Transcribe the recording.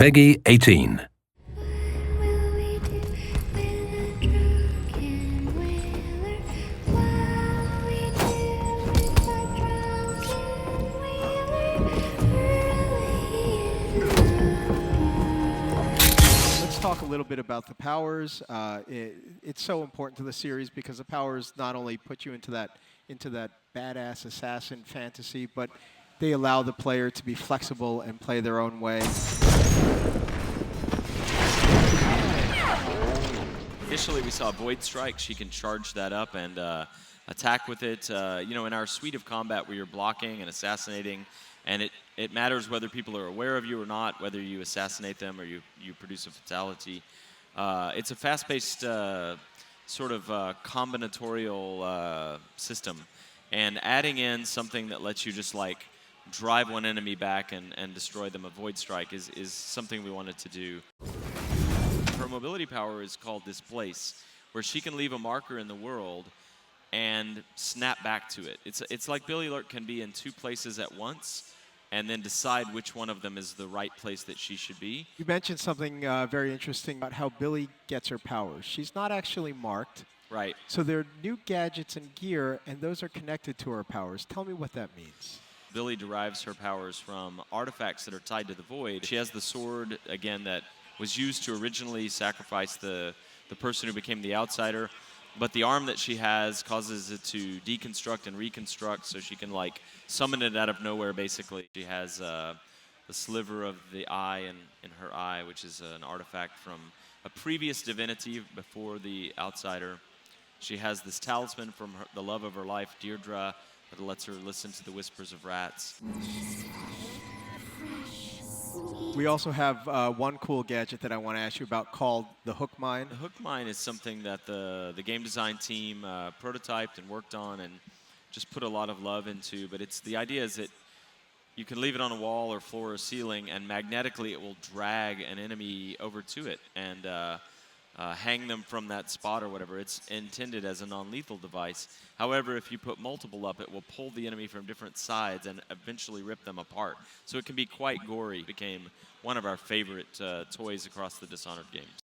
Peggy 18. Let's talk a little bit about the powers. It's so important to the series because the powers not only put you into that badass assassin fantasy, but they allow the player to be flexible and play their own way. Initially, we saw Void Strike. She can charge that up and attack with it. You know, in our suite of combat where you're blocking and assassinating, and it matters whether people are aware of you or not, whether you assassinate them or you produce a fatality. It's a fast-paced sort of combinatorial system, and adding in something that lets you just like drive one enemy back and destroy them, a Void Strike, is something we wanted to do. Her mobility power is called Displace, where she can leave a marker in the world and snap back to it. It's like Billie Alert can be in two places at once and then decide which one of them is the right place that she should be. You mentioned something very interesting about how Billie gets her powers. She's not actually marked. Right. So there are new gadgets and gear, and those are connected to her powers. Tell me what that means. Billie derives her powers from artifacts that are tied to the Void. She has the sword, again, that was used to originally sacrifice the person who became the outsider, but the arm that she has causes it to deconstruct and reconstruct, so she can like summon it out of nowhere, basically. She has the sliver of the eye in her eye, which is an artifact from a previous divinity before the outsider. She has this talisman from the love of her life, Deirdre, that lets her listen to the whispers of rats. We also have one cool gadget that I want to ask you about called the Hook Mine. The Hook Mine is something that the game design team prototyped and worked on and just put a lot of love into. But the idea is that you can leave it on a wall or floor or ceiling, and magnetically it will drag an enemy over to it and hang them from that spot or whatever. It's intended as a non-lethal device. However, if you put multiple up, it will pull the enemy from different sides and eventually rip them apart. So it can be quite gory. It became one of our favorite toys across the Dishonored games.